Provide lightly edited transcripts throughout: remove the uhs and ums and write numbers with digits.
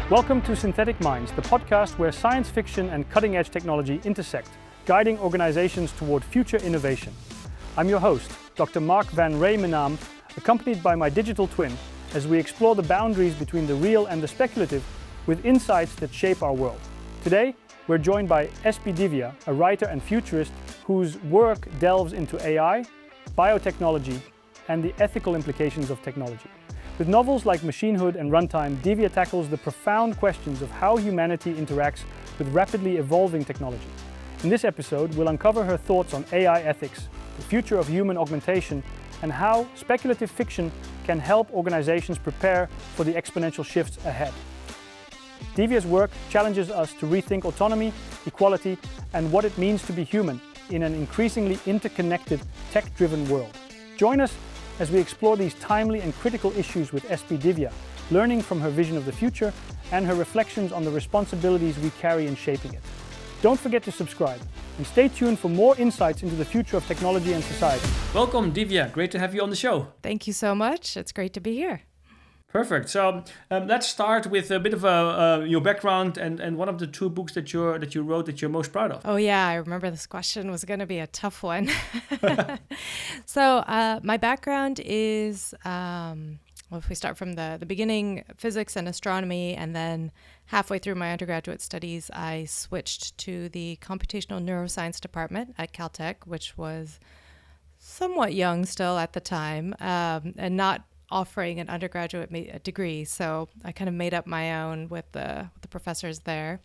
Welcome to Synthetic Minds, the podcast where science fiction and cutting-edge technology intersect, guiding organizations toward future innovation. I'm your host, Dr. Mark van Reymenam, accompanied by my digital twin, as we explore the boundaries between the real and the speculative with insights that shape our world. Today, we're joined by Divya, a writer and futurist whose work delves into AI, biotechnology, and the ethical implications of technology. With novels like Machinehood and Runtime, Divya tackles the profound questions of how humanity interacts with rapidly evolving technology. In this episode, we'll uncover her thoughts on AI ethics, the future of human augmentation, and how speculative fiction can help organizations prepare for the exponential shifts ahead. Divya's work challenges us to rethink autonomy, equality, and what it means to be human in an increasingly interconnected, tech-driven world. Join us as we explore these timely and critical issues with Divya, learning from her vision of the future and her reflections on the responsibilities we carry in shaping it. Don't forget to subscribe and stay tuned for more insights into the future of technology and society. Welcome, Divya. Great to have you on the show. Thank you so much. It's great to be here. Perfect. So let's start with a bit of your background and one of the two books that you wrote that you're most proud of. Oh yeah, I remember this question was going to be a tough one. So my background is, if we start from the beginning, physics and astronomy, and then halfway through my undergraduate studies, I switched to the computational neuroscience department at Caltech, which was somewhat young still at the time, and not offering an undergraduate degree. So I kind of made up my own with the professors there.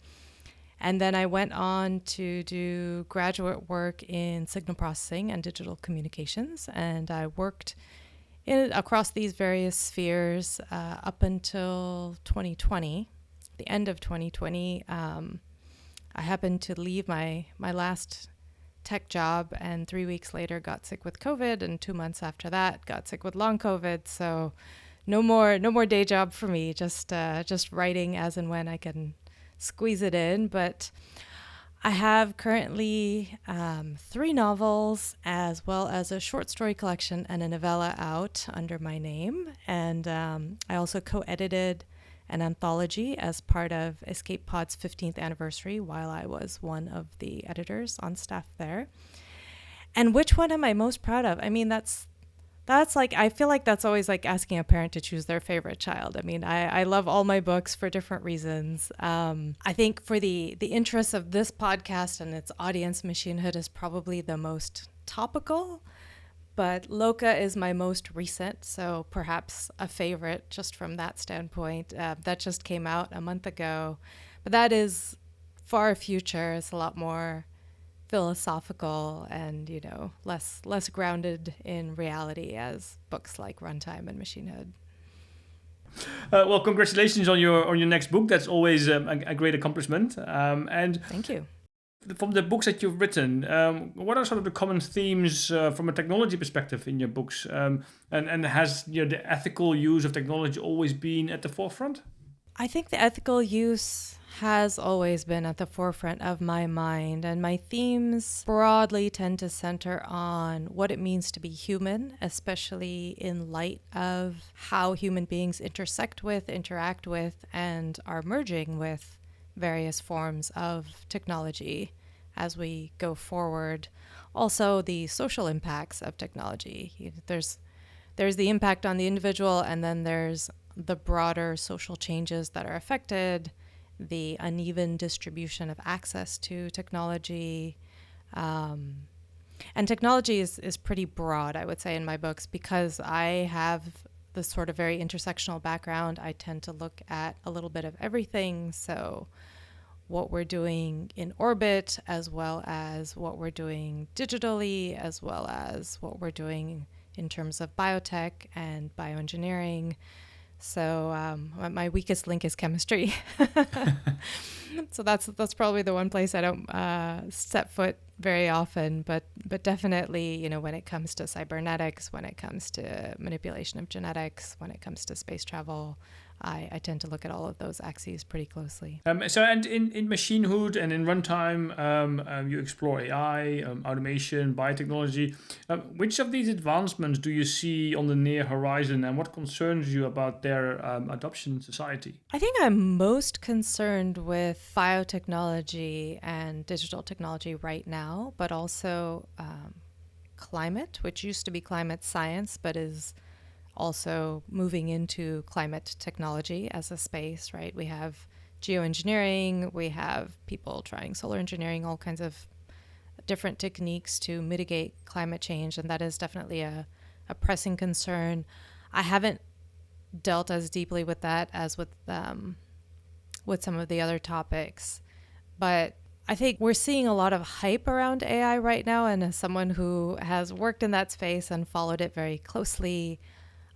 And then I went on to do graduate work in signal processing and digital communications. And I worked across these various spheres up until 2020. The end of 2020, I happened to leave my last tech job, and 3 weeks later got sick with COVID, and 2 months after that got sick with long COVID. So no more day job for me, just writing as and when I can squeeze it in. But I have currently 3 novels, as well as a short story collection and a novella out under my name. And I also co-edited an anthology as part of Escape Pod's 15th anniversary while I was one of the editors on staff there. And which one am I most proud of? I mean, that's like, I feel like that's always like asking a parent to choose their favorite child. I mean, I love all my books for different reasons. I think for the interests of this podcast and its audience, Machinehood is probably the most topical, but Loka is my most recent, so perhaps a favorite just from that standpoint. That just came out a month ago, but that is far future. It's a lot more philosophical and, less grounded in reality as books like Runtime and Machinehood. Well, congratulations on your next book. That's always a great accomplishment. And thank you. From the books that you've written, what are sort of the common themes from a technology perspective in your books? And has the ethical use of technology always been at the forefront? I think the ethical use has always been at the forefront of my mind, and my themes broadly tend to center on what it means to be human, especially in light of how human beings intersect with, interact with, and are merging with various forms of technology as we go forward. Also, the social impacts of technology. There's the impact on the individual, and then there's the broader social changes that are affected, the uneven distribution of access to technology. And technology is pretty broad, I would say, in my books, because I have this sort of very intersectional background. I tend to look at a little bit of everything. So what we're doing in orbit, as well as what we're doing digitally, as well as what we're doing in terms of biotech and bioengineering. So my weakest link is chemistry. So that's probably the one place I don't set foot very often, but definitely, when it comes to cybernetics, when it comes to manipulation of genetics, when it comes to space travel, I tend to look at all of those axes pretty closely. So, and in Machinehood and in Runtime, you explore AI, automation, biotechnology. Which of these advancements do you see on the near horizon, and what concerns you about their adoption in society? I think I'm most concerned with biotechnology and digital technology right now, but also climate, which used to be climate science, but is also moving into climate technology as a space, right? We have geoengineering, we have people trying solar engineering, all kinds of different techniques to mitigate climate change, and that is definitely a pressing concern. I haven't dealt as deeply with that as with some of the other topics, but I think we're seeing a lot of hype around AI right now, and as someone who has worked in that space and followed it very closely,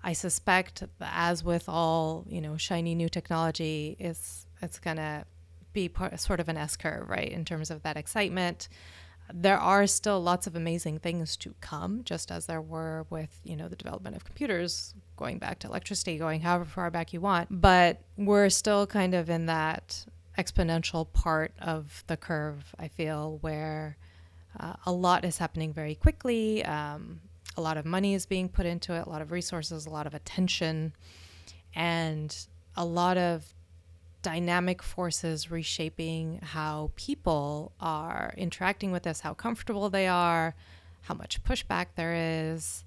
I suspect, as with all, shiny new technology, it's going to be sort of an S-curve, right, in terms of that excitement. There are still lots of amazing things to come, just as there were with, the development of computers, going back to electricity, going however far back you want. But we're still kind of in that exponential part of the curve, I feel, where a lot is happening very quickly. A lot of money is being put into it, a lot of resources, a lot of attention, and a lot of dynamic forces reshaping how people are interacting with this, how comfortable they are, how much pushback there is,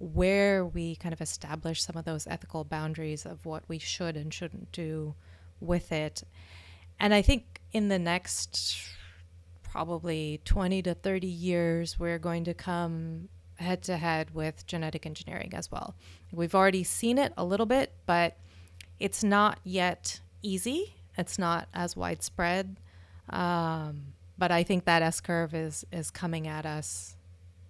where we kind of establish some of those ethical boundaries of what we should and shouldn't do with it. And I think in the next probably 20 to 30 years, we're going to come head to head with genetic engineering as well. We've already seen it a little bit, but it's not yet easy. It's not as widespread. But I think that S-curve is coming at us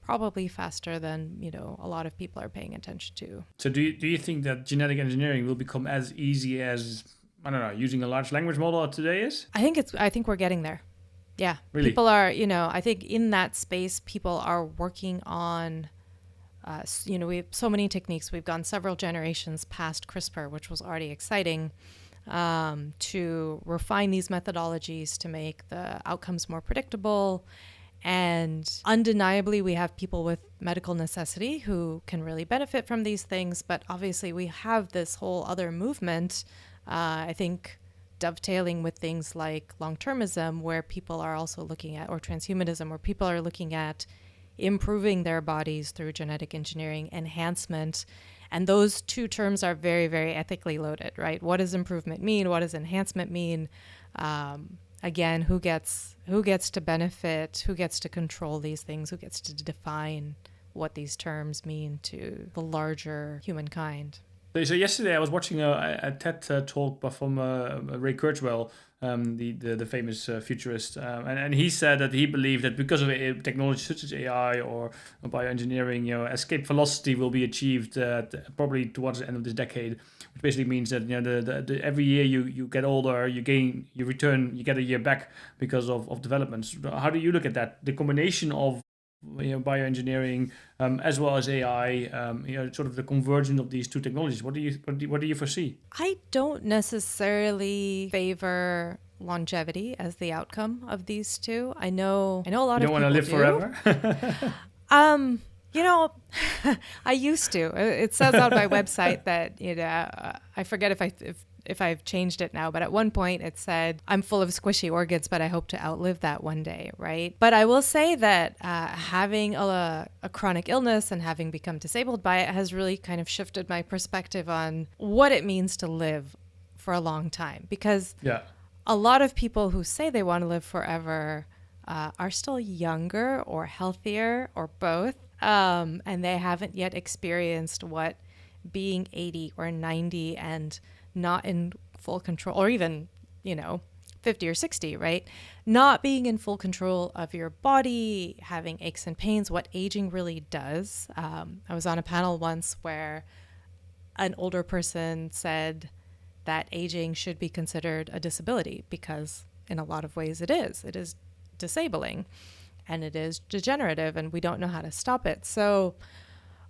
probably faster than, a lot of people are paying attention to. So do you think that genetic engineering will become as easy as, I don't know, using a large language model today is? I think we're getting there. Yeah. Really? People are, I think in that space, people are working on, we have so many techniques. We've gone several generations past CRISPR, which was already exciting, to refine these methodologies to make the outcomes more predictable. And undeniably, we have people with medical necessity who can really benefit from these things. But obviously, we have this whole other movement, I think, dovetailing with things like long-termism, where people are also looking at, or transhumanism, where people are looking at improving their bodies through genetic engineering enhancement. And those two terms are very, very ethically loaded, right? What does improvement mean? What does enhancement mean? Again, who gets to benefit? Who gets to control these things? Who gets to define what these terms mean to the larger humankind? So yesterday I was watching a TED talk from Ray Kurzweil, the famous futurist, and he said that he believed that because of technology such as AI or bioengineering, escape velocity will be achieved probably towards the end of this decade, which basically means that the every year you get older, you get a year back because of developments. How do you look at that? The combination of bioengineering as well as AI, sort of the convergence of these two technologies. What do you foresee? I don't necessarily favor longevity as the outcome of these two. I know a lot of people do. You don't want to live forever? I used to. It says on my website that I forget if I've changed it now, but at one point it said, I'm full of squishy organs, but I hope to outlive that one day, right? But I will say that having a chronic illness and having become disabled by it has really kind of shifted my perspective on what it means to live for a long time. Because a lot of people who say they want to live forever are still younger or healthier or both, and they haven't yet experienced what being 80 or 90 and not in full control, or even, 50 or 60, right? Not being in full control of your body, having aches and pains, what aging really does. I was on a panel once where an older person said that aging should be considered a disability because in a lot of ways it is. It is disabling and it is degenerative and we don't know how to stop it. So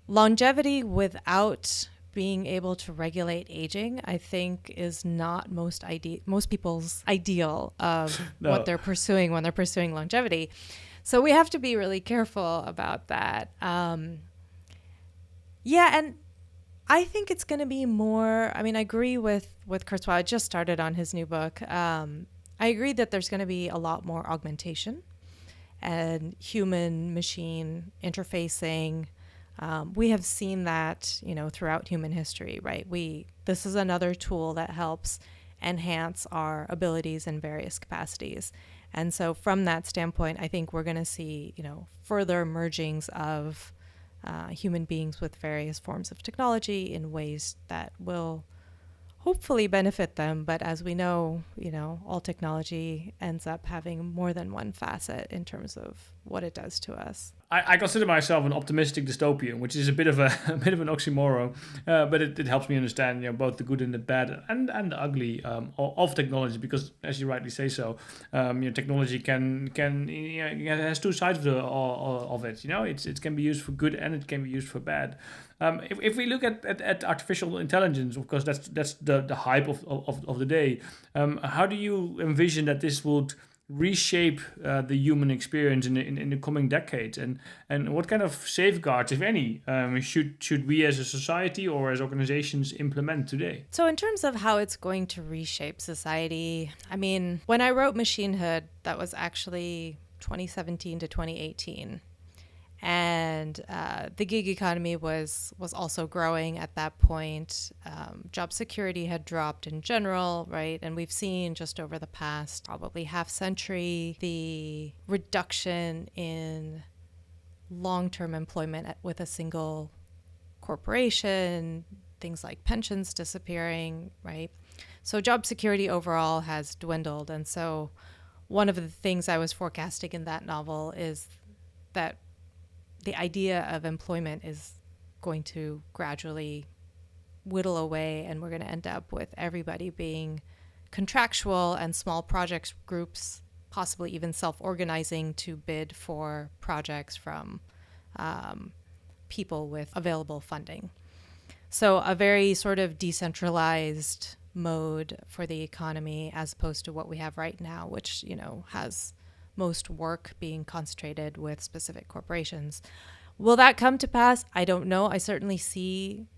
longevity without being able to regulate aging, I think, is not most people's ideal of No. what they're pursuing when they're pursuing longevity. So we have to be really careful about that. And I think it's going to be more, I agree with Kurzweil. I just started on his new book. I agree that there's going to be a lot more augmentation and human-machine interfacing. We have seen that, throughout human history, right? This is another tool that helps enhance our abilities in various capacities. And so from that standpoint, I think we're going to see, further mergings of human beings with various forms of technology in ways that will hopefully benefit them. But as we know, all technology ends up having more than one facet in terms of what it does to us. I consider myself an optimistic dystopian, which is a bit of an oxymoron, but it helps me understand, both the good and the bad and the ugly of technology. Because, as you rightly say, technology can has two sides of it. It can be used for good and it can be used for bad. If we look at artificial intelligence, of course, that's the hype of the day. How do you envision that this would reshape the human experience in the coming decades, and what kind of safeguards, if any, should we as a society or as organizations implement today? So in terms of how it's going to reshape society, when I wrote Machinehood, that was actually 2017 to 2018. And the gig economy was also growing at that point. Job security had dropped in general, right? And we've seen just over the past probably half century the reduction in long-term employment with a single corporation, things like pensions disappearing, right? So job security overall has dwindled. And so one of the things I was forecasting in that novel is that the idea of employment is going to gradually whittle away, and we're going to end up with everybody being contractual and small project groups, possibly even self-organizing to bid for projects from people with available funding. So a very sort of decentralized mode for the economy as opposed to what we have right now, which, has most work being concentrated with specific corporations. Will that come to pass? I don't know. I certainly see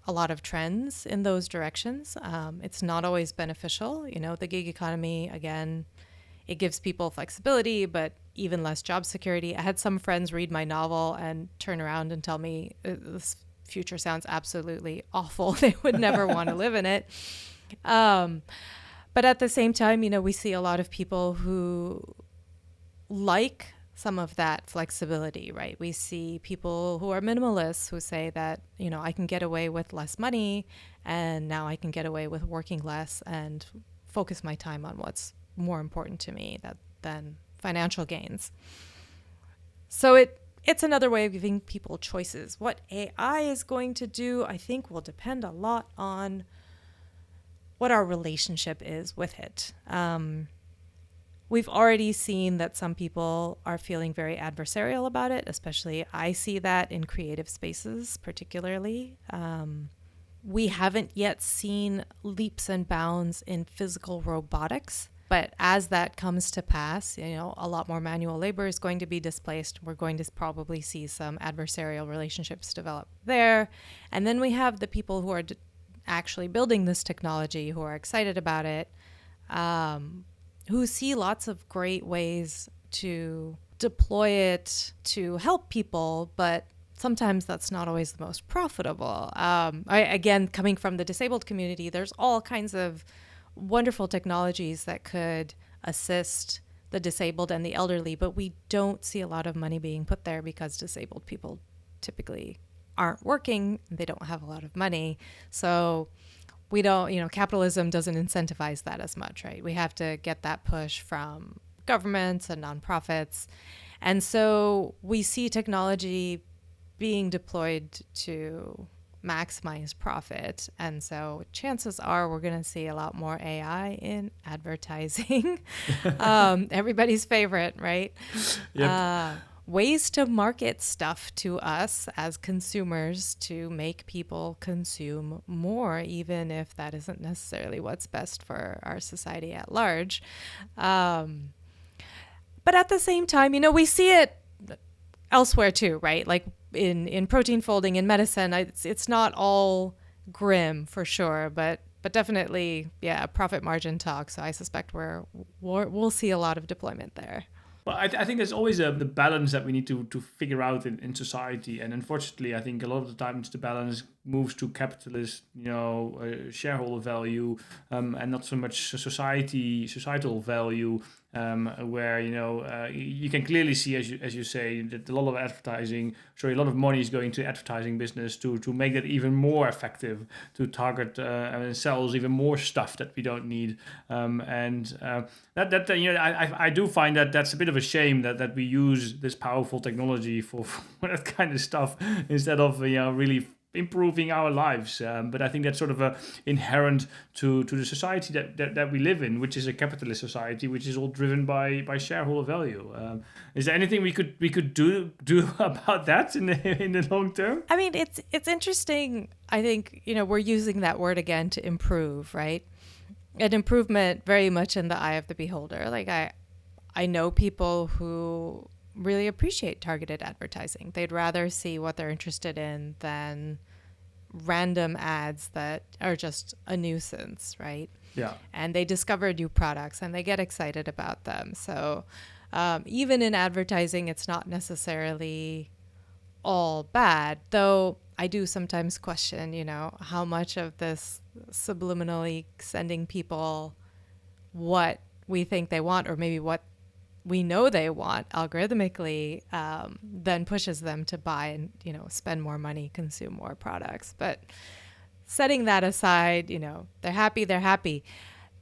a lot of trends in those directions. It's not always beneficial. The gig economy, again, it gives people flexibility, but even less job security. I had some friends read my novel and turn around and tell me this future sounds absolutely awful. They would never want to live in it. But at the same time, we see a lot of people who like some of that flexibility, right? We see people who are minimalists who say that, I can get away with less money and now I can get away with working less and focus my time on what's more important to me than financial gains. So it's another way of giving people choices. What AI is going to do, I think, will depend a lot on what our relationship is with it. We've already seen that some people are feeling very adversarial about it, especially I see that in creative spaces particularly. We haven't yet seen leaps and bounds in physical robotics, but as that comes to pass, a lot more manual labor is going to be displaced. We're going to probably see some adversarial relationships develop there. And then we have the people who are actually building this technology, who are excited about it, who see lots of great ways to deploy it to help people, but sometimes that's not always the most profitable. Again, coming from the disabled community, there's all kinds of wonderful technologies that could assist the disabled and the elderly, but we don't see a lot of money being put there because disabled people typically aren't working. They don't have a lot of money. So we don't, capitalism doesn't incentivize that as much, right? We have to get that push from governments and nonprofits. And so we see technology being deployed to maximize profit. And so chances are we're going to see a lot more AI in advertising. Everybody's favorite, right? Yep. ways to market stuff to us as consumers to make people consume more, even if that isn't necessarily what's best for our society at large. But at the same time, we see it elsewhere too, right? Like in protein folding, in medicine, it's not all grim for sure, but definitely, yeah, profit margin talk. So I suspect we'll see a lot of deployment there. Well, I think there's always the balance that we need to figure out in society. And unfortunately, I think a lot of the times the balance moves to capitalist, shareholder value, and not so much societal value, where, you can clearly see, as you say, that a lot of money is going to advertising business to make that even more effective, to target and sells even more stuff that we don't need. I do find that that's a bit of a shame that we use this powerful technology for that kind of stuff instead of really improving our lives. But I think that's sort of inherent to the society that we live in, which is a capitalist society, which is all driven by shareholder value. Is there anything we could do about that in the long term? I mean, it's interesting. I think we're using that word again to improve, right? An improvement very much in the eye of the beholder. Like I know people who really appreciate targeted advertising. They'd rather see what they're interested in than random ads that are just a nuisance, right? Yeah. And they discover new products and they get excited about them. So even in advertising, it's not necessarily all bad, though I do sometimes question, how much of this subliminally sending people what we think they want, or maybe what we know they want algorithmically, then pushes them to buy and, spend more money, consume more products. But setting that aside, they're happy.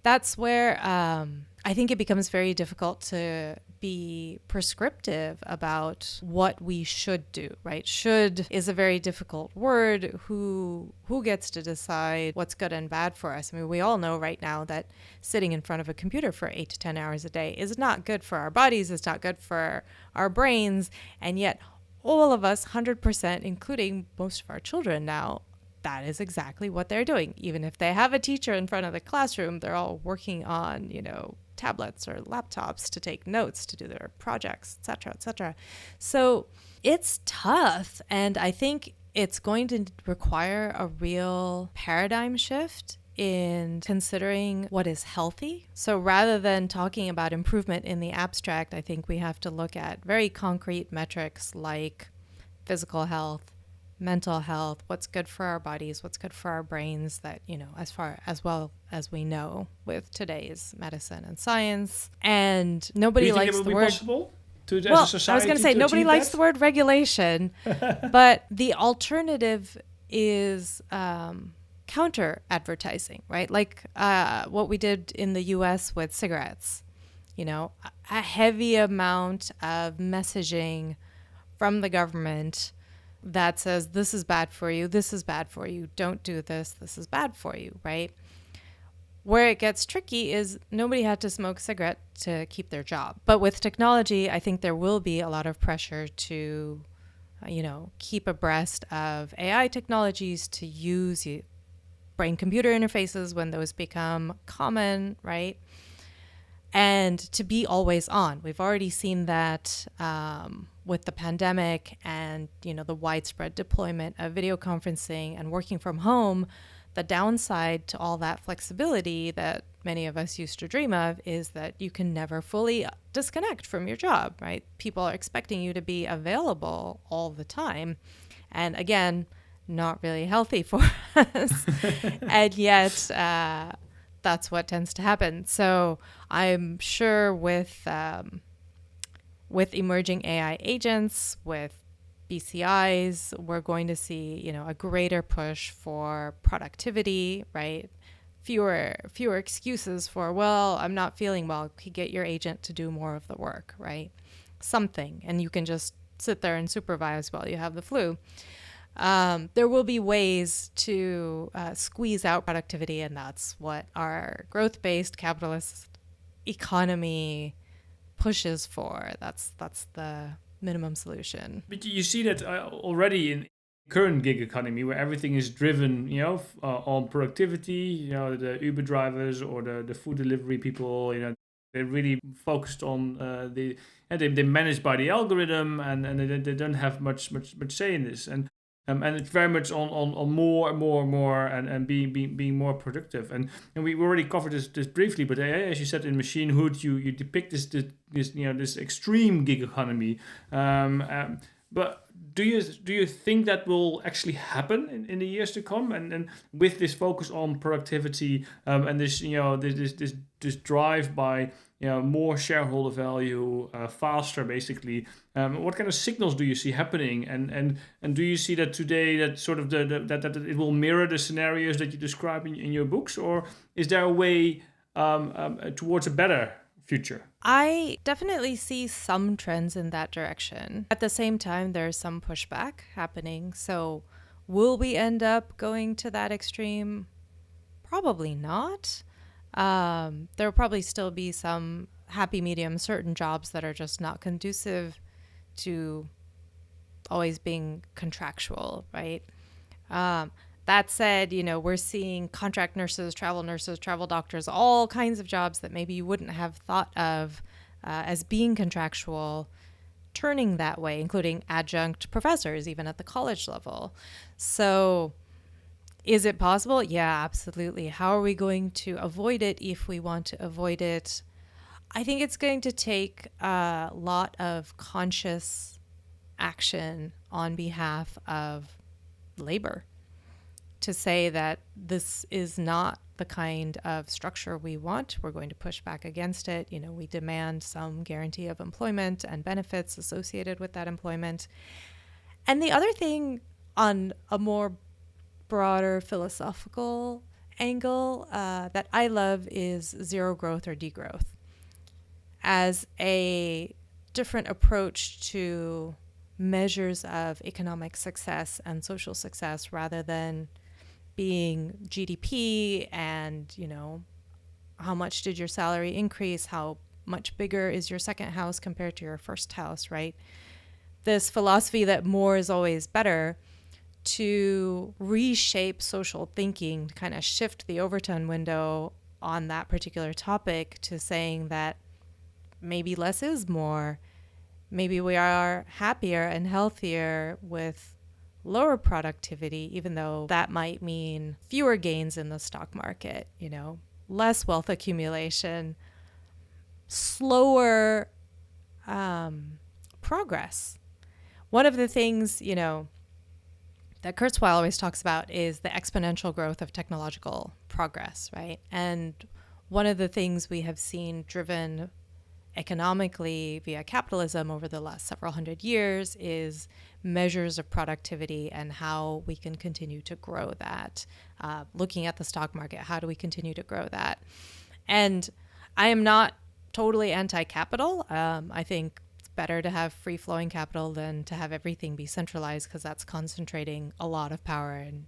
That's where I think it becomes very difficult to be prescriptive about what we should do, right? Should is a very difficult word. Who gets to decide what's good and bad for us? I mean, we all know right now that sitting in front of a computer for 8 to 10 hours a day is not good for our bodies. It's not good for our brains. And yet all of us, 100%, including most of our children now, that is exactly what they're doing. Even if they have a teacher in front of the classroom, they're all working on, tablets or laptops to take notes, to do their projects, et cetera, et cetera. So it's tough. And I think it's going to require a real paradigm shift in considering what is healthy. So rather than talking about improvement in the abstract, I think we have to look at very concrete metrics like physical health, mental health, what's good for our bodies, what's good for our brains, that, as well as we know with today's medicine and science. And nobody likes the word. Do you think it would be possible as a society? I was going to say, nobody likes the word regulation, but the alternative is counter advertising, right? Like what we did in the US with cigarettes, a heavy amount of messaging from the government that says, this is bad for you, don't do this is bad for you, right? Where it gets tricky is nobody had to smoke a cigarette to keep their job. But with technology, I think there will be a lot of pressure to, keep abreast of AI technologies, to use brain-computer interfaces when those become common, right? And to be always on. We've already seen that with the pandemic and, the widespread deployment of video conferencing and working from home. The downside to all that flexibility that many of us used to dream of is that you can never fully disconnect from your job, right? People are expecting you to be available all the time. And again, not really healthy for us. And yet, that's what tends to happen. So I'm sure with emerging AI agents, with BCIs, we're going to see, a greater push for productivity, right? Fewer excuses for, well, I'm not feeling well. Get your agent to do more of the work, right? Something, and you can just sit there and supervise while you have the flu. There will be ways to squeeze out productivity, and that's what our growth-based capitalist economy pushes for. That's the minimum solution. But you see that already in current gig economy, where everything is driven, on productivity. The Uber drivers or the food delivery people. They're really focused on and they managed by the algorithm, and they don't have much say in this. And it's very much on more and more and more, and being more productive. And we already covered this briefly, but as you said in Machinehood, you depict this extreme gig economy. But do you think that will actually happen in the years to come? And with this focus on productivity, and this drive by more shareholder value, faster, basically. What kind of signals do you see happening? And do you see that today, that sort of that it will mirror the scenarios that you describe in your books, or is there a way towards a better future? I definitely see some trends in that direction. At the same time, there's some pushback happening. So will we end up going to that extreme? Probably not. There will probably still be some happy medium, certain jobs that are just not conducive to always being contractual, right? That said, we're seeing contract nurses, travel doctors, all kinds of jobs that maybe you wouldn't have thought of as being contractual, turning that way, including adjunct professors, even at the college level. So is it possible? Yeah, absolutely. How are we going to avoid it if we want to avoid it? I think it's going to take a lot of conscious action on behalf of labor to say that this is not the kind of structure we want. We're going to push back against it. We demand some guarantee of employment and benefits associated with that employment. And the other thing, on a more broader philosophical angle, that I love is zero growth or degrowth as a different approach to measures of economic success and social success, rather than being GDP and, how much did your salary increase? How much bigger is your second house compared to your first house, right? This philosophy that more is always better, to reshape social thinking, to kind of shift the Overton window on that particular topic to saying that maybe less is more. Maybe we are happier and healthier with lower productivity, even though that might mean fewer gains in the stock market, less wealth accumulation, slower progress. One of the things, that Kurzweil always talks about is the exponential growth of technological progress, right? And one of the things we have seen driven economically via capitalism over the last several hundred years is measures of productivity and how we can continue to grow that. Looking at the stock market, how do we continue to grow that? And I am not totally anti-capital. I think it's better to have free-flowing capital than to have everything be centralized, because that's concentrating a lot of power in,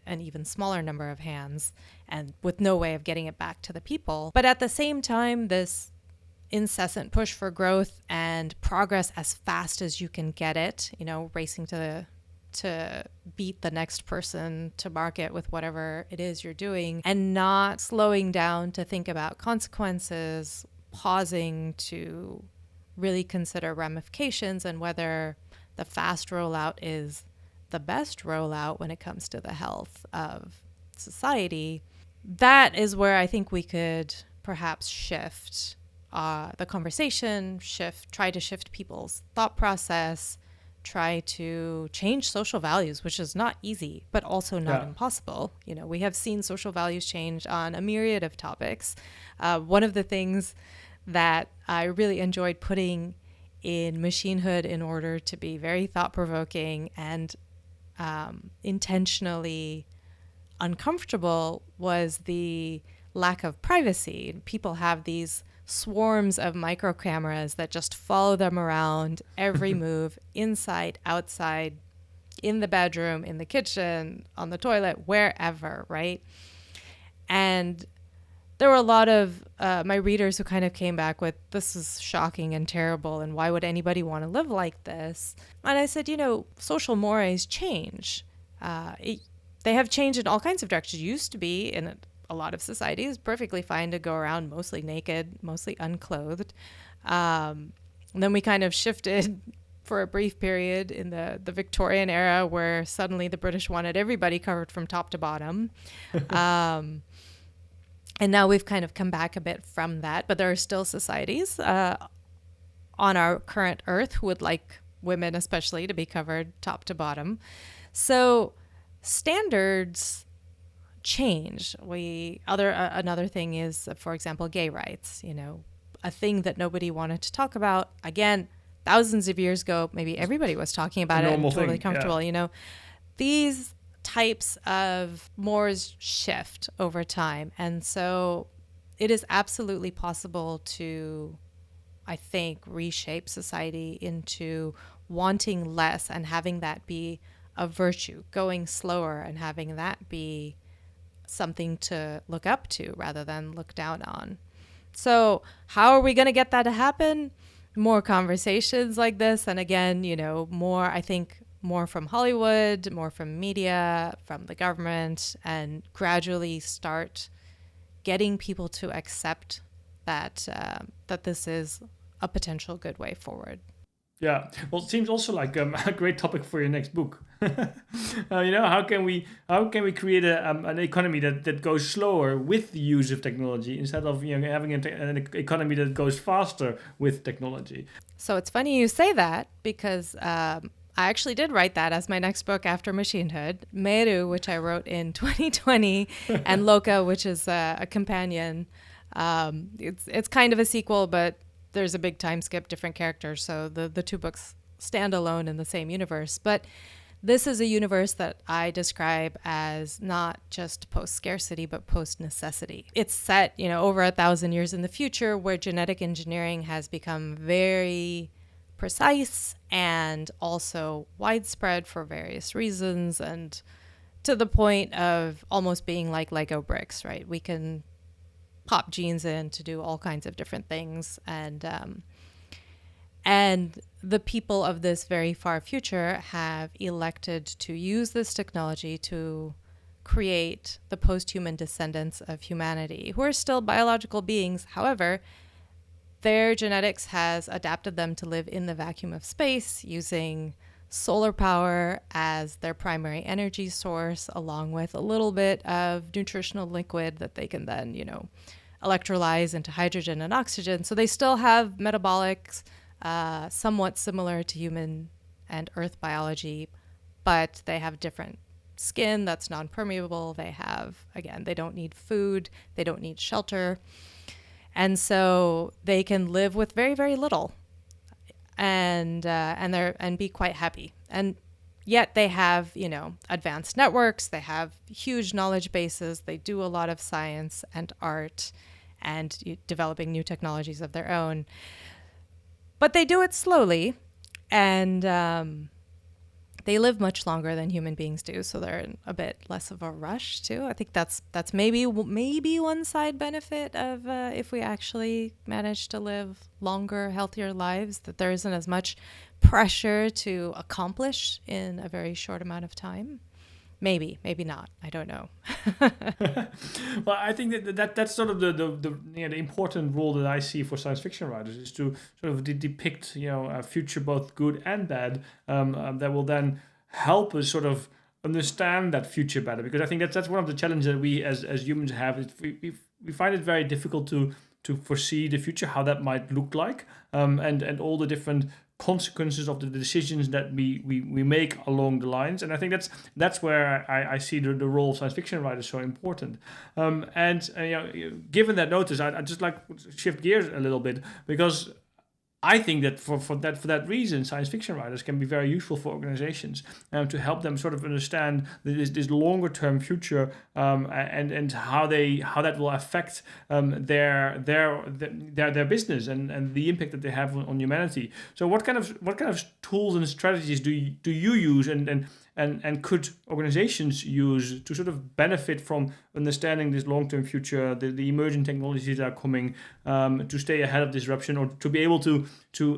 an even smaller number of hands, and with no way of getting it back to the people. But at the same time, this incessant push for growth and progress as fast as you can get it, racing to beat the next person to market with whatever it is you're doing, and not slowing down to think about consequences, pausing to really consider ramifications and whether the fast rollout is the best rollout when it comes to the health of society. That is where I think we could perhaps shift the conversation, try to shift people's thought process, try to change social values, which is not easy, but also not impossible. We have seen social values change on a myriad of topics. One of the things that I really enjoyed putting in Machinehood, in order to be very thought-provoking and intentionally uncomfortable, was the lack of privacy. People have these swarms of micro cameras that just follow them around every move, inside, outside, in the bedroom, in the kitchen, on the toilet, wherever, right? And there were a lot of my readers who kind of came back with, this is shocking and terrible, and why would anybody want to live like this? And I said, social mores change. They have changed in all kinds of directions. It used to be in a lot of societies perfectly fine to go around mostly naked, mostly unclothed. And then we kind of shifted for a brief period in the Victorian era where suddenly the British wanted everybody covered from top to bottom. And now we've kind of come back a bit from that, but there are still societies on our current Earth who would like women especially to be covered top to bottom. So standards change. Another thing is, for example, gay rights, a thing that nobody wanted to talk about. Again, thousands of years ago, maybe everybody was talking about it and totally comfortable, These types of mores shift over time. And so it is absolutely possible to, I think, reshape society into wanting less and having that be a virtue, going slower and having that be something to look up to rather than look down on. So how are we going to get that to happen? More conversations like this. And again, more from Hollywood, more from media, from the government, and gradually start getting people to accept that this is a potential good way forward. Yeah, well, it seems also like a great topic for your next book. How can we create an economy that goes slower with the use of technology instead of having an economy that goes faster with technology? So it's funny you say that because I actually did write that as my next book after Machinehood. Meru, which I wrote in 2020, and Loka, which is a companion. It's kind of a sequel, but there's a big time skip, different characters. So the two books stand alone in the same universe. But this is a universe that I describe as not just post-scarcity, but post-necessity. It's set, over 1,000 years in the future where genetic engineering has become very precise and also widespread for various reasons, and to the point of almost being like Lego bricks, right? We can pop genes in to do all kinds of different things, and the people of this very far future have elected to use this technology to create the post-human descendants of humanity, who are still biological beings. However, their genetics has adapted them to live in the vacuum of space using solar power as their primary energy source, along with a little bit of nutritional liquid that they can then, electrolyze into hydrogen and oxygen. So they still have metabolics somewhat similar to human and earth biology, but they have different skin that's non-permeable. They don't need food. They don't need shelter. And so they can live with very, very little and be quite happy. And yet they have, advanced networks. They have huge knowledge bases. They do a lot of science and art and developing new technologies of their own. But they do it slowly, and they live much longer than human beings do, so they're in a bit less of a rush too. I think that's maybe one side benefit of if we actually manage to live longer, healthier lives, that there isn't as much pressure to accomplish in a very short amount of time. Maybe not. I don't know. Well, I think that's sort of the important role that I see for science fiction writers, is to sort of depict a future both good and bad, that will then help us sort of understand that future better. Because I think that's one of the challenges that we as humans have. Is we find it very difficult to foresee the future, how that might look like, and all the different consequences of the decisions that we make along the lines. And I think that's where I see the role of science fiction writers so important. Given that notice, I'd just like to shift gears a little bit, because I think that for that reason, science fiction writers can be very useful for organizations to help them sort of understand this longer term future and how that will affect their business and the impact that they have on humanity. So what kind of tools and strategies do you use and could organizations use to sort of benefit from understanding this long-term future, the emerging technologies that are coming, to stay ahead of disruption, or to be able to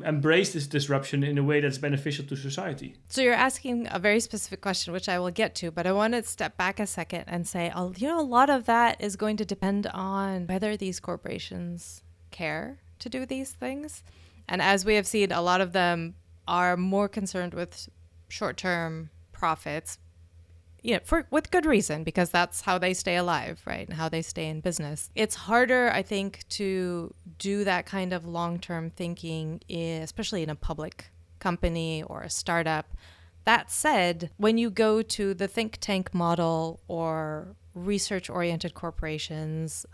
embrace this disruption in a way that's beneficial to society? So you're asking a very specific question, which I will get to, but I want to step back a second and say, a lot of that is going to depend on whether these corporations care to do these things. And as we have seen, a lot of them are more concerned with short-term profits, with good reason, because that's how they stay alive, right? And how they stay in business. It's harder, I think, to do that kind of long-term thinking, especially in a public company or a startup. That said, when you go to the think tank model or research-oriented corporations,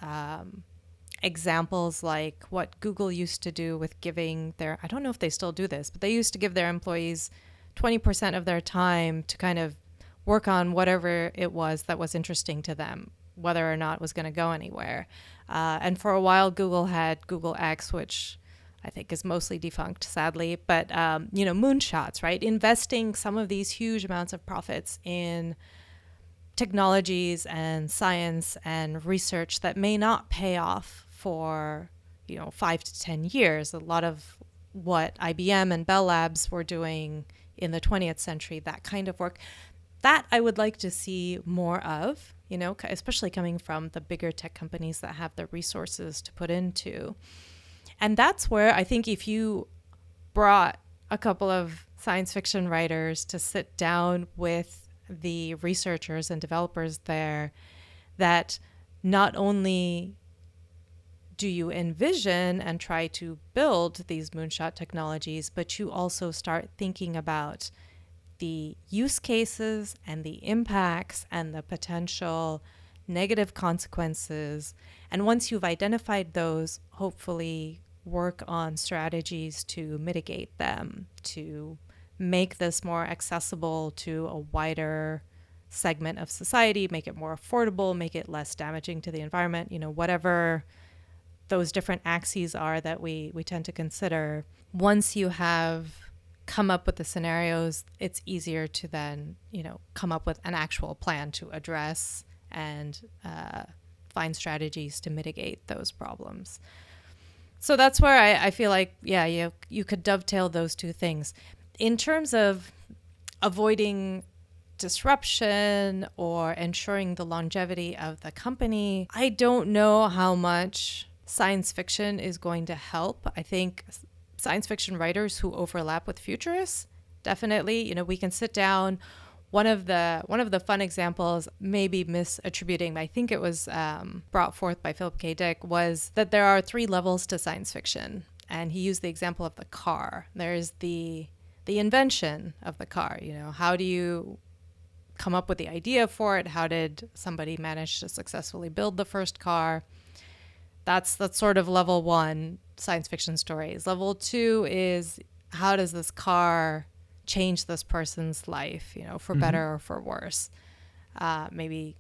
examples like what Google used to do with giving I don't know if they still do this, but they used to give their employees 20% of their time to kind of work on whatever it was that was interesting to them, whether or not it was going to go anywhere. And for a while, Google had Google X, which I think is mostly defunct, sadly. But, moonshots, right? Investing some of these huge amounts of profits in technologies and science and research that may not pay off for, 5 to 10 years. A lot of what IBM and Bell Labs were doing in the 20th century, that kind of work, that I would like to see more of, especially coming from the bigger tech companies that have the resources to put into. And that's where I think if you brought a couple of science fiction writers to sit down with the researchers and developers there, that not only do you envision and try to build these moonshot technologies, but you also start thinking about the use cases and the impacts and the potential negative consequences. And once you've identified those, hopefully work on strategies to mitigate them, to make this more accessible to a wider segment of society, make it more affordable, make it less damaging to the environment, whatever those different axes are that we tend to consider. Once you have come up with the scenarios, it's easier to then, come up with an actual plan to address and find strategies to mitigate those problems. So that's where I feel like, you could dovetail those two things. In terms of avoiding disruption or ensuring the longevity of the company, I don't know how much science fiction is going to help. I think science fiction writers who overlap with futurists, definitely, we can sit down. One of the fun examples, maybe misattributing, but I think it was brought forth by Philip K. Dick, was that there are 3 levels to science fiction. And he used the example of the car. There's the invention of the car. How do you come up with the idea for it? How did somebody manage to successfully build the first car? That's sort of level 1 science fiction stories. Level 2 is, how does this car change this person's life, for better or for worse? Maybe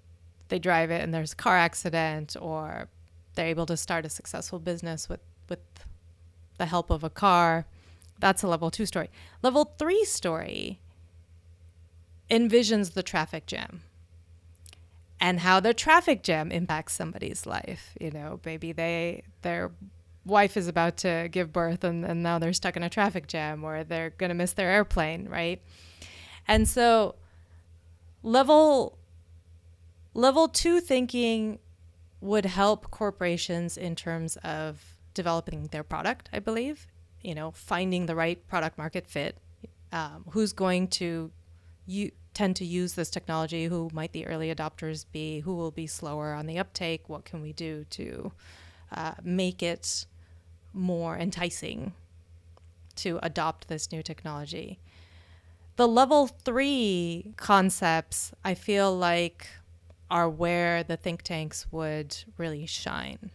they drive it and there's a car accident, or they're able to start a successful business with the help of a car. That's a level 2 story. Level 3 story envisions the traffic jam and how the traffic jam impacts somebody's life. Maybe their wife is about to give birth and now they're stuck in a traffic jam, or they're going to miss their airplane, right? And so level 2 thinking would help corporations in terms of developing their product, I believe, finding the right product market fit, who's going to tend to use this technology, who might the early adopters be, who will be slower on the uptake, what can we do to make it more enticing to adopt this new technology. The level 3 concepts, I feel like, are where the think tanks would really shine,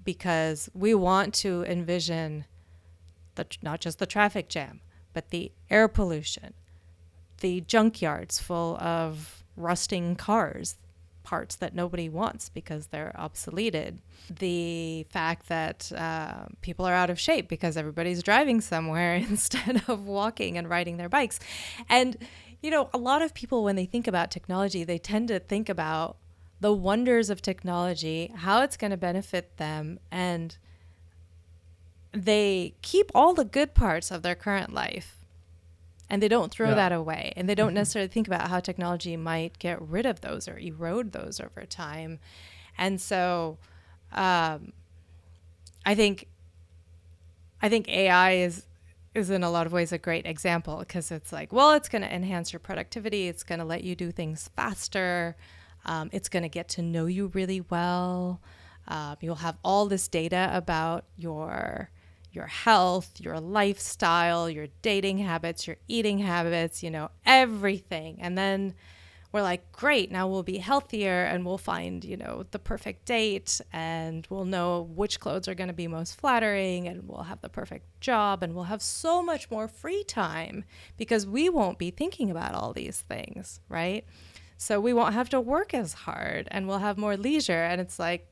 because we want to envision not just the traffic jam, but the air pollution, the junkyards full of rusting cars, parts that nobody wants because they're obsoleted, the fact that people are out of shape because everybody's driving somewhere instead of walking and riding their bikes. And, a lot of people, when they think about technology, they tend to think about the wonders of technology, how it's going to benefit them, and they keep all the good parts of their current life and they don't throw that away. And they don't necessarily think about how technology might get rid of those or erode those over time. And so I think AI is in a lot of ways a great example, because it's like, well, it's going to enhance your productivity. It's going to let you do things faster. It's going to get to know you really well. You'll have all this data about your health, your lifestyle, your dating habits, your eating habits, everything. And then we're like, great, now we'll be healthier and we'll find, the perfect date, and we'll know which clothes are going to be most flattering, and we'll have the perfect job, and we'll have so much more free time because we won't be thinking about all these things, right? So we won't have to work as hard and we'll have more leisure. And it's like,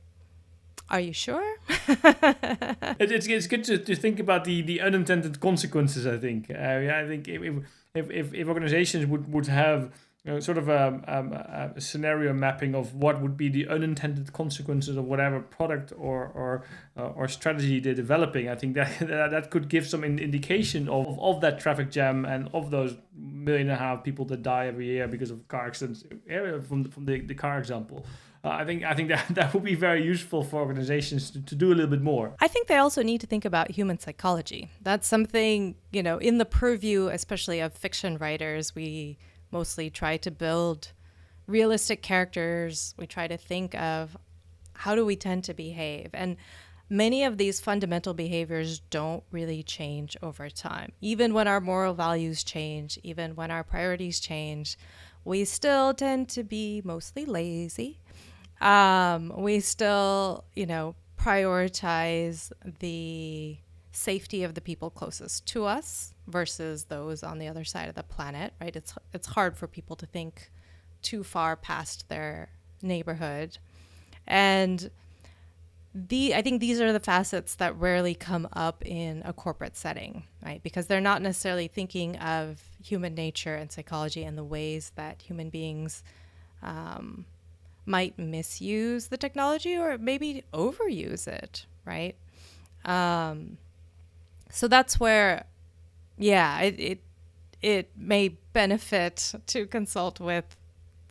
are you sure? It's good to think about the unintended consequences, I think. I think if organizations would have sort of a scenario mapping of what would be the unintended consequences of whatever product or strategy they're developing, I think that could give some indication of that traffic jam and of those 1.5 million people that die every year because of car accidents, from the car example. I think that would be very useful for organizations to do a little bit more. I think they also need to think about human psychology. That's something, in the purview, especially of fiction writers. We mostly try to build realistic characters. We try to think of how do we tend to behave. And many of these fundamental behaviors don't really change over time. Even when our moral values change, even when our priorities change, we still tend to be mostly lazy. We still, prioritize the safety of the people closest to us versus those on the other side of the planet, right? It's hard for people to think too far past their neighborhood. And I think these are the facets that rarely come up in a corporate setting, right? Because they're not necessarily thinking of human nature and psychology and the ways that human beings might misuse the technology or maybe overuse it, right? So that's where, it may benefit to consult with,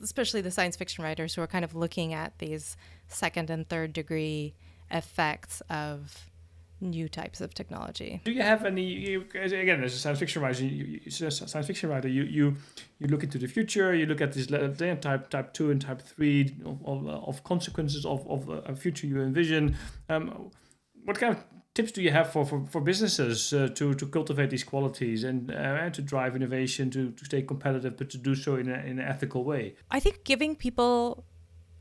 especially the science fiction writers who are kind of looking at these second and third degree effects of new types of technology. Do you have any, again, as a science fiction writer, you look into the future, you look at this type 2 and type 3 of consequences of a future you envision. What kind of tips do you have for businesses to cultivate these qualities and to drive innovation, to stay competitive, but to do so in an ethical way? I think giving people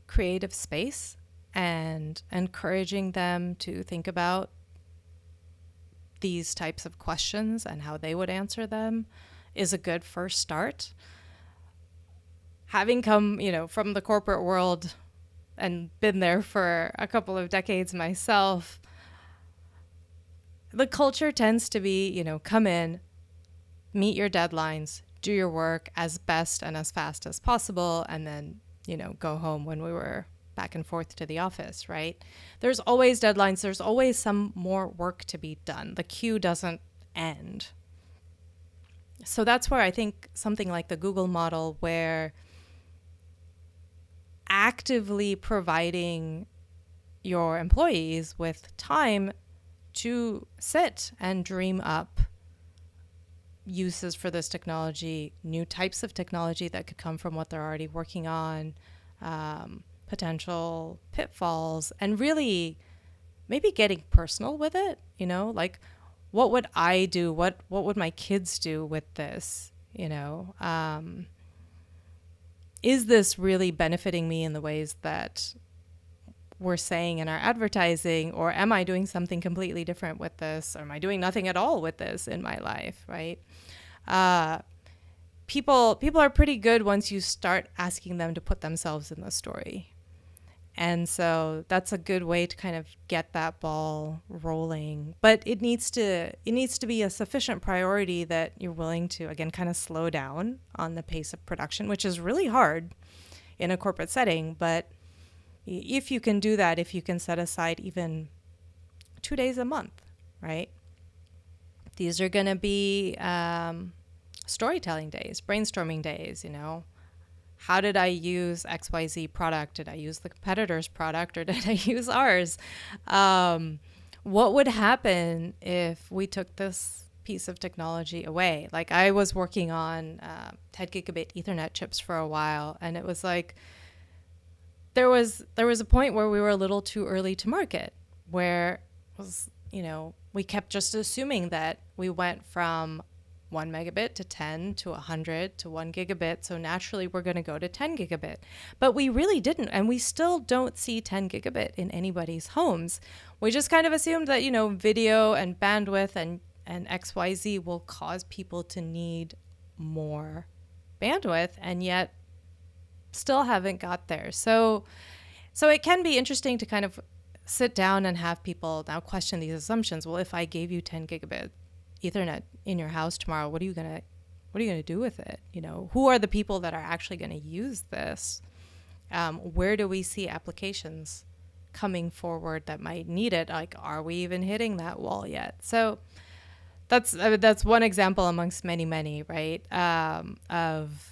creative space and encouraging them to think about these types of questions and how they would answer them is a good first start. Having come, from the corporate world and been there for a couple of decades myself, the culture tends to be, come in, meet your deadlines, do your work as best and as fast as possible, and then, go home when we were back and forth to the office, right? There's always deadlines. There's always some more work to be done. The queue doesn't end. So that's where I think something like the Google model, where actively providing your employees with time to sit and dream up uses for this technology, new types of technology that could come from what they're already working on, potential pitfalls, and really maybe getting personal with it, like what would I do? What would my kids do with this? Is this really benefiting me in the ways that we're saying in our advertising, or am I doing something completely different with this, or am I doing nothing at all with this in my life, right? People are pretty good once you start asking them to put themselves in the story. And so that's a good way to kind of get that ball rolling. But it needs to be a sufficient priority that you're willing to, again, kind of slow down on the pace of production, which is really hard in a corporate setting. But if you can do that, if you can set aside even 2 days a month, right? These are going to be storytelling days, brainstorming days, How did I use XYZ product? Did I use the competitor's product or did I use ours? What would happen if we took this piece of technology away? Like, I was working on 10 gigabit Ethernet chips for a while, and it was like there was a point where we were a little too early to market, where it was, we kept just assuming that we went from 1 megabit to 10 to 100 to 1 gigabit. So naturally, we're going to go to 10 gigabit. But we really didn't. And we still don't see 10 gigabit in anybody's homes. We just kind of assumed that, video and bandwidth and XYZ will cause people to need more bandwidth, and yet still haven't got there. So it can be interesting to kind of sit down and have people now question these assumptions. Well, if I gave you 10 gigabit Ethernet in your house tomorrow, what are you gonna do with it? Who are the people that are actually going to use this? Where do we see applications coming forward that might need it? Like, are we even hitting that wall yet? So that's one example amongst many, right? Of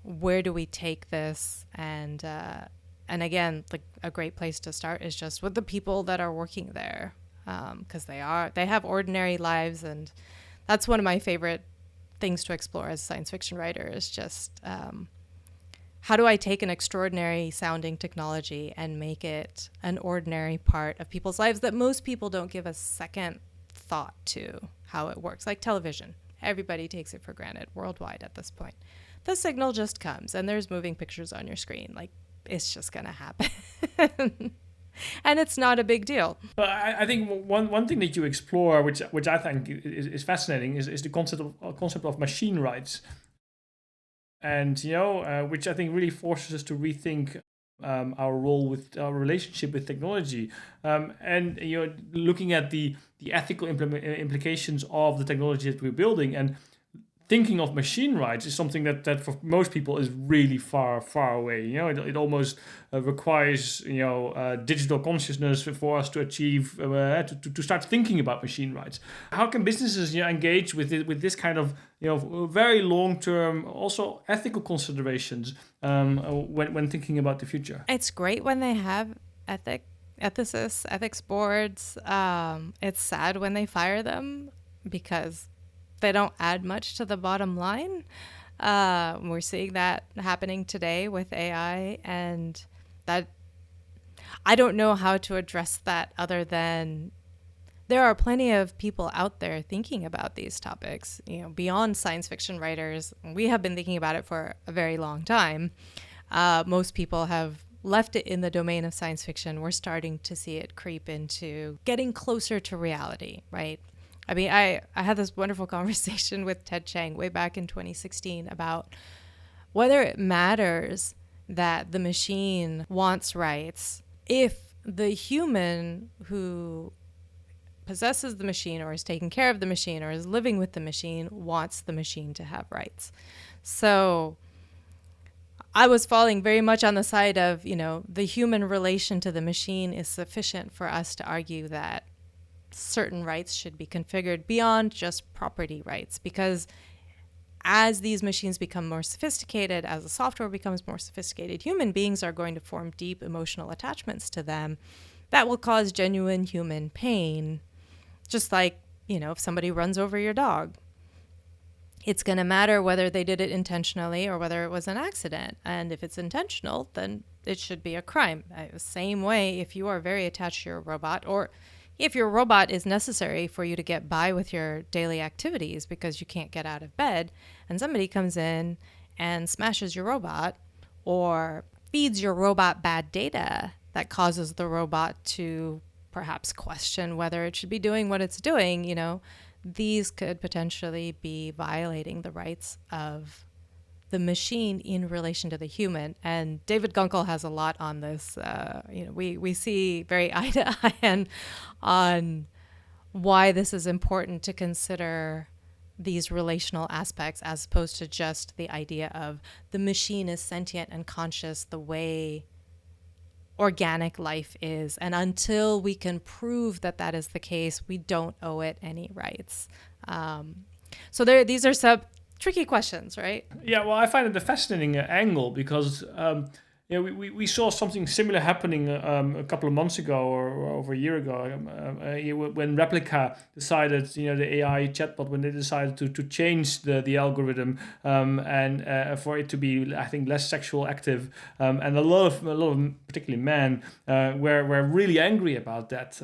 where do we take this? And again, like, a great place to start is just with the people that are working there. Because they have ordinary lives, and that's one of my favorite things to explore as a science fiction writer is just how do I take an extraordinary sounding technology and make it an ordinary part of people's lives that most people don't give a second thought to how it works. Like television, everybody takes it for granted worldwide at this point. The signal just comes and there's moving pictures on your screen. Like, it's just gonna happen. And it's not a big deal. But I think one thing that you explore, which I think is fascinating, is the concept of machine rights, and which I think really forces us to rethink our role with our relationship with technology, and looking at the ethical implications of the technology that we're building, and thinking of machine rights is something that for most people is really far away. It almost requires digital consciousness for us to achieve to start thinking about machine rights. How can businesses engage with this kind of very long term, also ethical considerations when thinking about the future? It's great when they have ethicists, ethics boards. It's sad when they fire them because they don't add much to the bottom line. We're seeing that happening today with AI, and that I don't know how to address that other than there are plenty of people out there thinking about these topics, beyond science fiction writers. We have been thinking about it for a very long time. Most people have left it in the domain of science fiction. We're starting to see it creep into getting closer to reality, right? I mean, I had this wonderful conversation with Ted Chiang way back in 2016 about whether it matters that the machine wants rights if the human who possesses the machine or is taking care of the machine or is living with the machine wants the machine to have rights. So I was falling very much on the side of, the human relation to the machine is sufficient for us to argue that certain rights should be configured beyond just property rights, because as these machines become more sophisticated, as the software becomes more sophisticated, human beings are going to form deep emotional attachments to them that will cause genuine human pain. Just like, if somebody runs over your dog, it's going to matter whether they did it intentionally or whether it was an accident. And if it's intentional, then it should be a crime. Same way, if you are very attached to your robot, or if your robot is necessary for you to get by with your daily activities because you can't get out of bed, and somebody comes in and smashes your robot or feeds your robot bad data, that causes the robot to perhaps question whether it should be doing what it's doing, these could potentially be violating the rights of the machine in relation to the human. And David Gunkel has a lot on this. We see very eye to eye on why this is important to consider these relational aspects as opposed to just the idea of the machine is sentient and conscious the way organic life is. And until we can prove that that is the case, we don't owe it any rights. These are some tricky questions, right? Yeah, well, I find it a fascinating angle because we saw something similar happening a couple of months ago or over a year ago when Replica decided, the AI chatbot, when they decided to change the algorithm and for it to be, I think, less sexual active, and a lot of particularly men were really angry about that.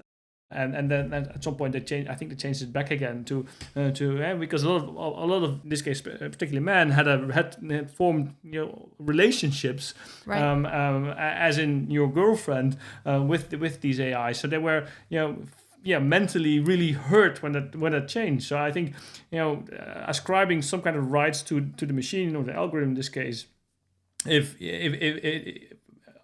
And then at some point they changed. I think they changed it back again to because a lot of in this case particularly men had formed relationships, right. As in your girlfriend with these AI. So they were mentally really hurt when that changed. So I think ascribing some kind of rights to the machine or the algorithm in this case, if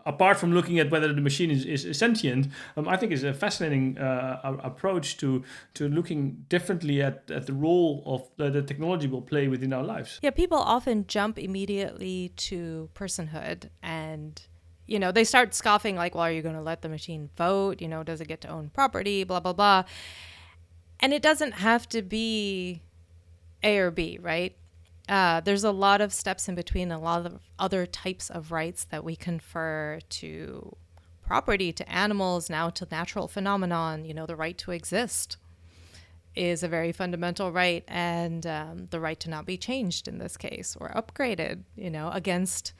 apart from looking at whether the machine is sentient, I think is a fascinating approach to looking differently at the role of the technology will play within our lives. Yeah, people often jump immediately to personhood and, they start scoffing like, well, are you going to let the machine vote? Does it get to own property? Blah, blah, blah. And it doesn't have to be A or B, right? There's a lot of steps in between, a lot of other types of rights that we confer to property, to animals, now to natural phenomenon. The right to exist is a very fundamental right, and the right to not be changed in this case or upgraded, against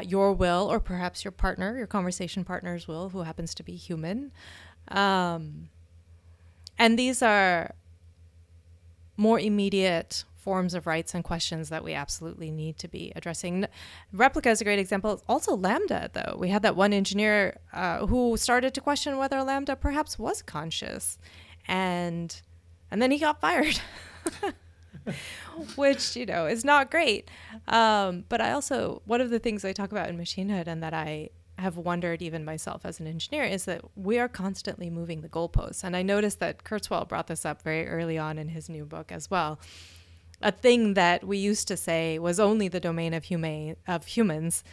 your will or perhaps your partner, your conversation partner's will, who happens to be human. And these are more immediate forms of rights and questions that we absolutely need to be addressing. Replica is a great example. Also Lambda, though. We had that one engineer who started to question whether Lambda perhaps was conscious. And then he got fired, which, is not great. But I also, one of the things I talk about in Machinehood and that I have wondered even myself as an engineer is that we are constantly moving the goalposts. And I noticed that Kurzweil brought this up very early on in his new book as well. A thing that we used to say was only the domain of humans,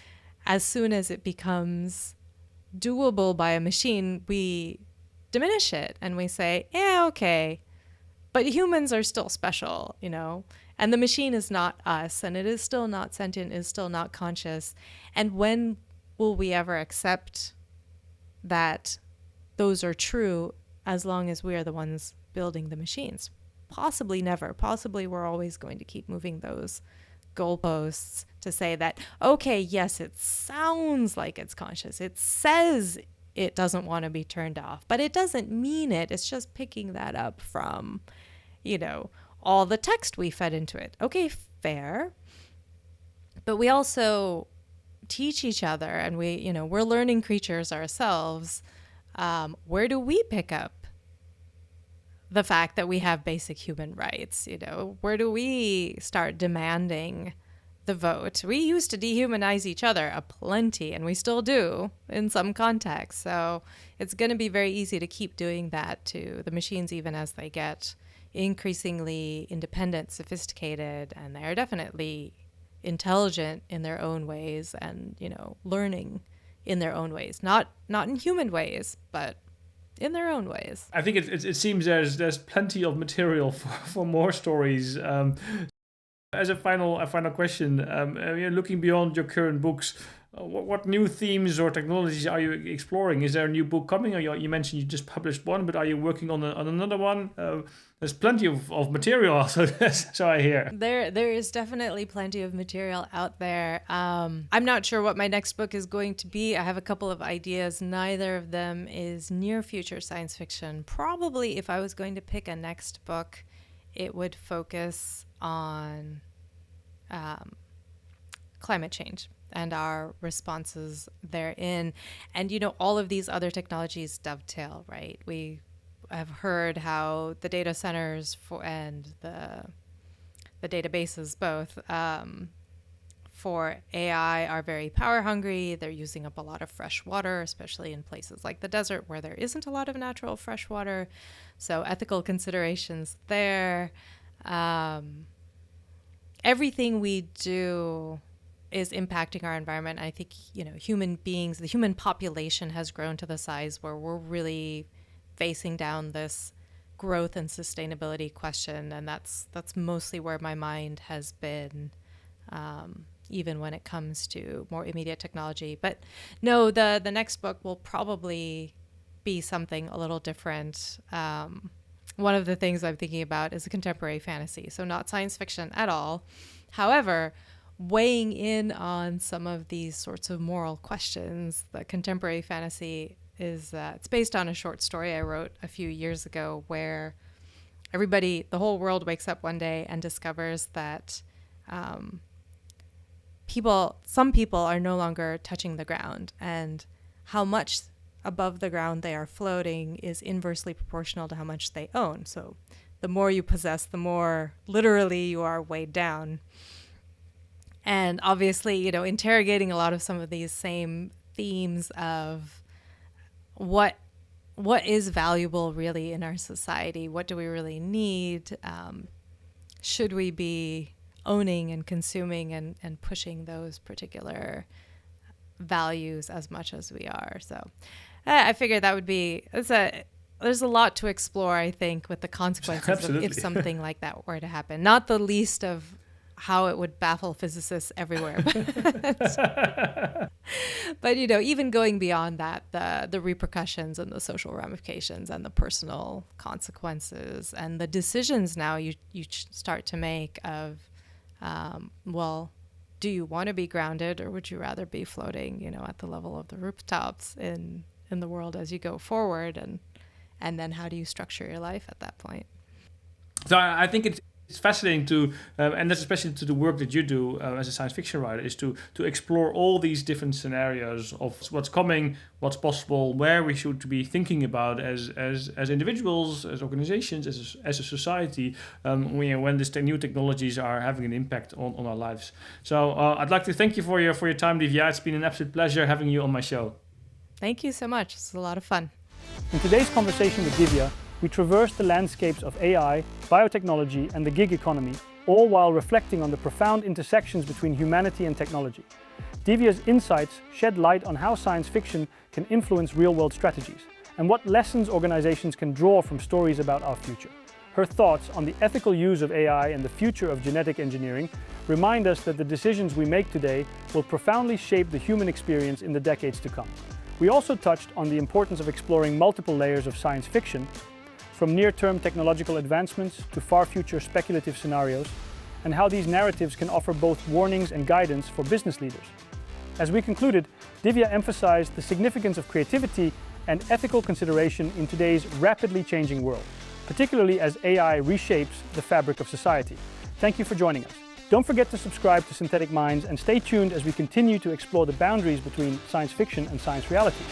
as soon as it becomes doable by a machine, we diminish it and we say, yeah, okay, but humans are still special, and the machine is not us, and it is still not sentient, is still not conscious. And when will we ever accept that those are true as long as we are the ones building the machines? Possibly never. Possibly we're always going to keep moving those goalposts to say that, okay, yes, it sounds like it's conscious. It says it doesn't want to be turned off, but it doesn't mean it. It's just picking that up from, all the text we fed into it. Okay, fair. But we also teach each other, and we're learning creatures ourselves. Where do we pick up the fact that we have basic human rights? Where do we start demanding the vote? We used to dehumanize each other aplenty, and we still do in some contexts. So it's going to be very easy to keep doing that to the machines, even as they get increasingly independent, sophisticated, and they're definitely intelligent in their own ways and, learning in their own ways, not in human ways, but in their own ways. I think it seems there's plenty of material for more stories. As a final question, looking beyond your current books, what new themes or technologies are you exploring? Is there a new book coming? Or you mentioned you just published one, but are you working on another one? There's plenty of material, so I hear. There is definitely plenty of material out there. I'm not sure what my next book is going to be. I have a couple of ideas. Neither of them is near future science fiction. Probably if I was going to pick a next book, it would focus on climate change and our responses therein. And, all of these other technologies dovetail, right? We have heard how the data centers and the databases both for AI are very power hungry. They're using up a lot of fresh water, especially in places like the desert where there isn't a lot of natural fresh water. So ethical considerations there. Everything we do is impacting our environment. I think, human beings, the human population has grown to the size where we're really facing down this growth and sustainability question. And that's mostly where my mind has been, even when it comes to more immediate technology. But no, the next book will probably be something a little different. One of the things I'm thinking about is a contemporary fantasy, so not science fiction at all. However, weighing in on some of these sorts of moral questions, the contemporary fantasy is it's based on a short story I wrote a few years ago where the whole world wakes up one day and discovers that some people are no longer touching the ground, and how much above the ground they are floating is inversely proportional to how much they own. So the more you possess, the more literally you are weighed down. And obviously, interrogating a lot of some of these same themes of what is valuable really in our society? What do we really need? Should we be owning and consuming and pushing those particular values as much as we are? So I figured that would be, there's a lot to explore, I think, with the consequences of if something like that were to happen. Not the least of how it would baffle physicists everywhere. But even going beyond that, the repercussions and the social ramifications and the personal consequences and the decisions now you start to make of, do you want to be grounded, or would you rather be floating, at the level of the rooftops in the world as you go forward, and then how do you structure your life at that point? So I think it's fascinating to, and that's especially to the work that you do as a science fiction writer, is to explore all these different scenarios of what's coming, what's possible, where we should be thinking about as individuals, as organizations, as a society, when these new technologies are having an impact on our lives. So I'd like to thank you for your time, Divya. It's been an absolute pleasure having you on my show. Thank you so much. It's a lot of fun. In today's conversation with Divya, we traverse the landscapes of AI, biotechnology, and the gig economy, all while reflecting on the profound intersections between humanity and technology. Divya's insights shed light on how science fiction can influence real-world strategies, and what lessons organizations can draw from stories about our future. Her thoughts on the ethical use of AI and the future of genetic engineering remind us that the decisions we make today will profoundly shape the human experience in the decades to come. We also touched on the importance of exploring multiple layers of science fiction, from near-term technological advancements to far-future speculative scenarios, and how these narratives can offer both warnings and guidance for business leaders. As we concluded, Divya emphasized the significance of creativity and ethical consideration in today's rapidly changing world, particularly as AI reshapes the fabric of society. Thank you for joining us. Don't forget to subscribe to Synthetic Minds and stay tuned as we continue to explore the boundaries between science fiction and science reality.